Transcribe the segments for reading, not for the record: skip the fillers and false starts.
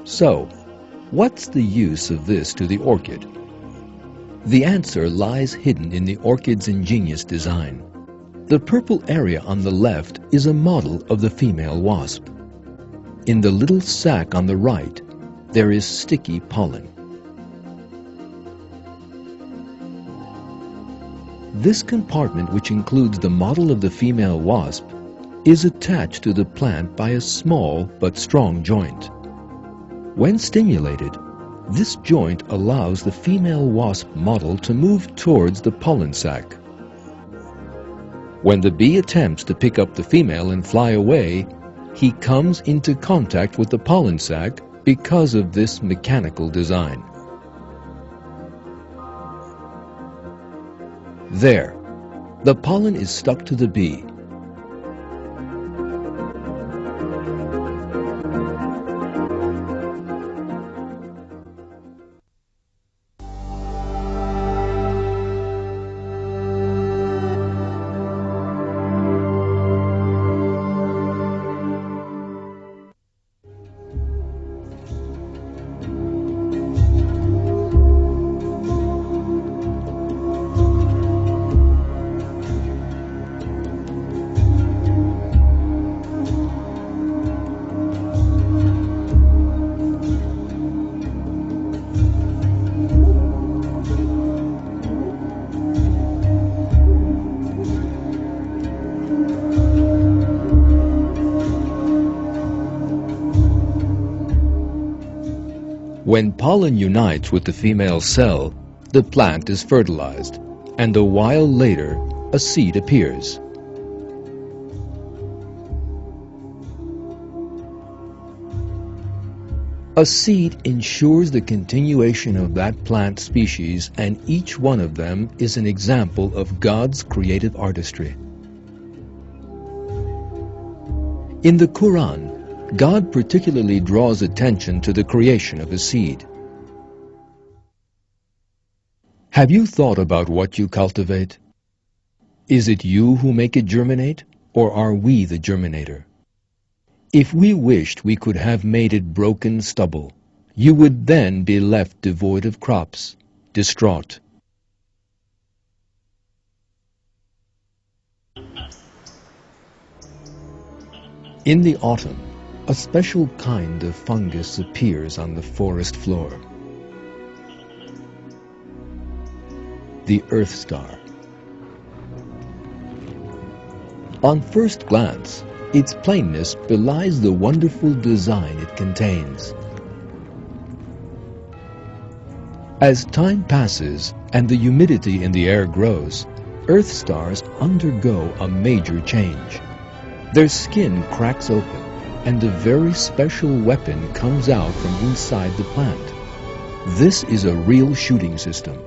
So, what's the use of this to the orchid? The answer lies hidden in the orchid's ingenious design. The purple area on the left is a model of the female wasp. In the little sac on the right, there is sticky pollen. This compartment, which includes the model of the female wasp, is attached to the plant by a small but strong joint. When stimulated, this joint allows the female wasp model to move towards the pollen sac. When the bee attempts to pick up the female and fly away, he comes into contact with the pollen sac because of this mechanical design. There, the pollen is stuck to the bee. When pollen unites with the female cell, the plant is fertilized, and a while later, a seed appears. A seed ensures the continuation of that plant species, and each one of them is an example of God's creative artistry. In the Quran, God particularly draws attention to the creation of a seed. Have you thought about what you cultivate? Is it you who make it germinate, or are we the germinator? If we wished we could have made it broken stubble, you would then be left devoid of crops, distraught. In the autumn, a special kind of fungus appears on the forest floor. The earth star. On first glance, its plainness belies the wonderful design it contains. As time passes and the humidity in the air grows, earth stars undergo a major change. Their skin cracks open, and a very special weapon comes out from inside the plant. This is a real shooting system.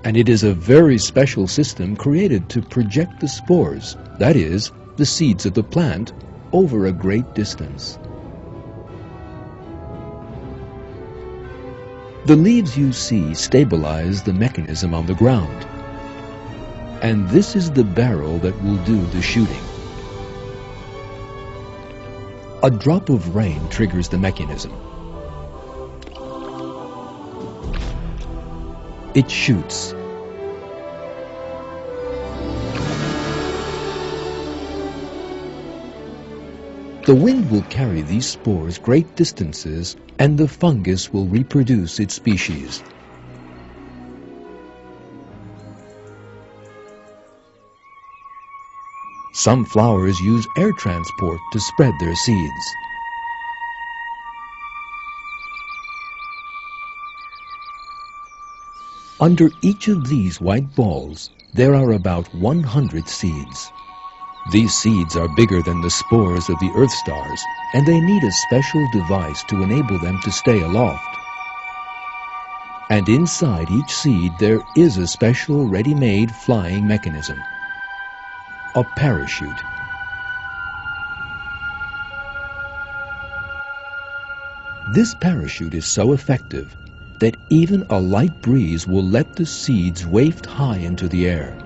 And it is a very special system created to project the spores, that is, the seeds of the plant, over a great distance. The leaves you see stabilize the mechanism on the ground. And this is the barrel that will do the shooting. A drop of rain triggers the mechanism. It shoots. The wind will carry these spores great distances, and the fungus will reproduce its species. Some flowers use air transport to spread their seeds. Under each of these white balls, there are about 100 seeds. These seeds are bigger than the spores of the earth stars, and they need a special device to enable them to stay aloft. And inside each seed there is a special ready-made flying mechanism. A parachute. This parachute is so effective that even a light breeze will let the seeds waft high into the air.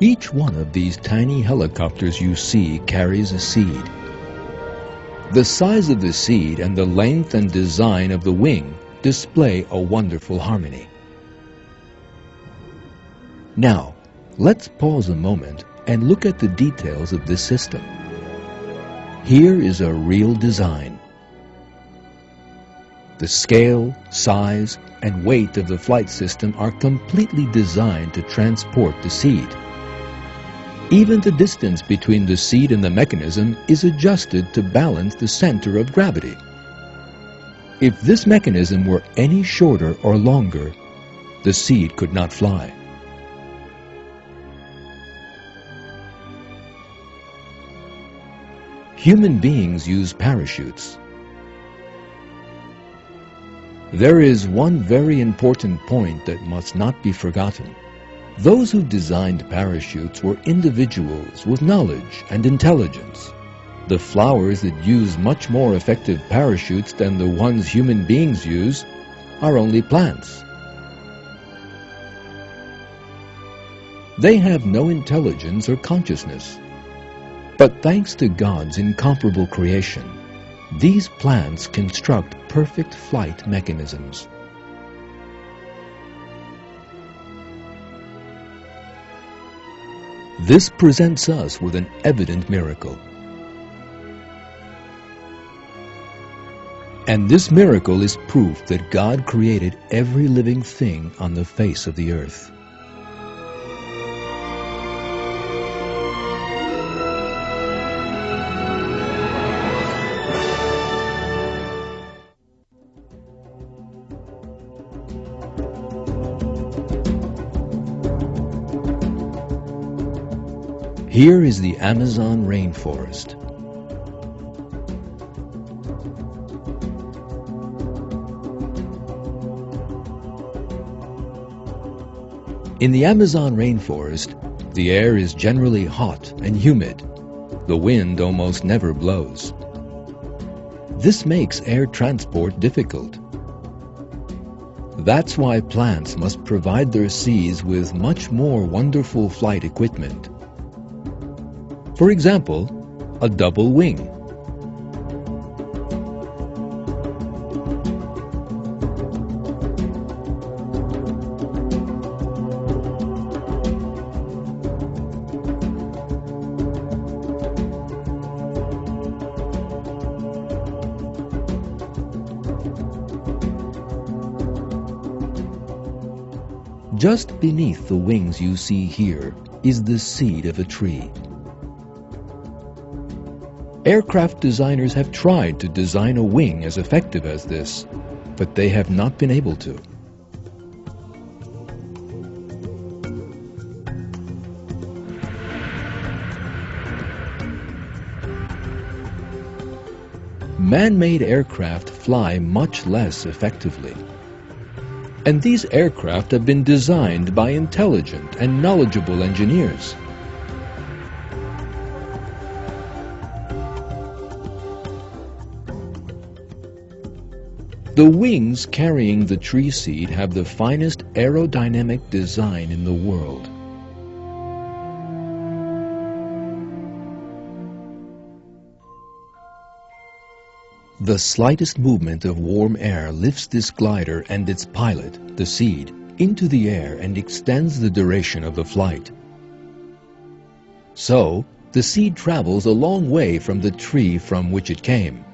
Each one of these tiny helicopters you see carries a seed. The size of the seed and the length and design of the wing display a wonderful harmony. Now, let's pause a moment and look at the details of this system. Here is a real design. The scale, size, and weight of the flight system are completely designed to transport the seed. Even the distance between the seed and the mechanism is adjusted to balance the center of gravity. If this mechanism were any shorter or longer, the seed could not fly. Human beings use parachutes. There is one very important point that must not be forgotten. Those who designed parachutes were individuals with knowledge and intelligence. The flowers that use much more effective parachutes than the ones human beings use are only plants. They have no intelligence or consciousness. But thanks to God's incomparable creation, these plants construct perfect flight mechanisms. This presents us with an evident miracle. And this miracle is proof that God created every living thing on the face of the earth. Here is the Amazon rainforest. In the Amazon rainforest, the air is generally hot and humid. The wind almost never blows. This makes air transport difficult. That's why plants must provide their seeds with much more wonderful flight equipment. For example, a double wing. Just beneath the wings you see here is the seed of a tree. Aircraft designers have tried to design a wing as effective as this, but they have not been able to. Man-made aircraft fly much less effectively. And these aircraft have been designed by intelligent and knowledgeable engineers. The wings carrying the tree seed have the finest aerodynamic design in the world. The slightest movement of warm air lifts this glider and its pilot, the seed, into the air and extends the duration of the flight. So, the seed travels a long way from the tree from which it came.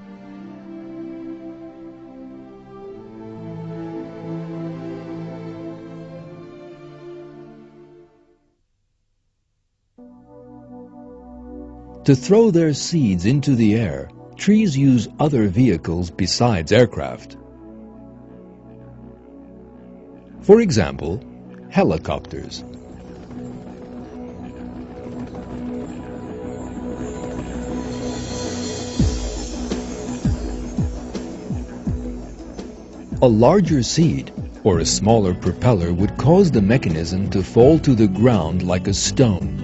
To throw their seeds into the air, trees use other vehicles besides aircraft. For example, helicopters. A larger seed or a smaller propeller would cause the mechanism to fall to the ground like a stone.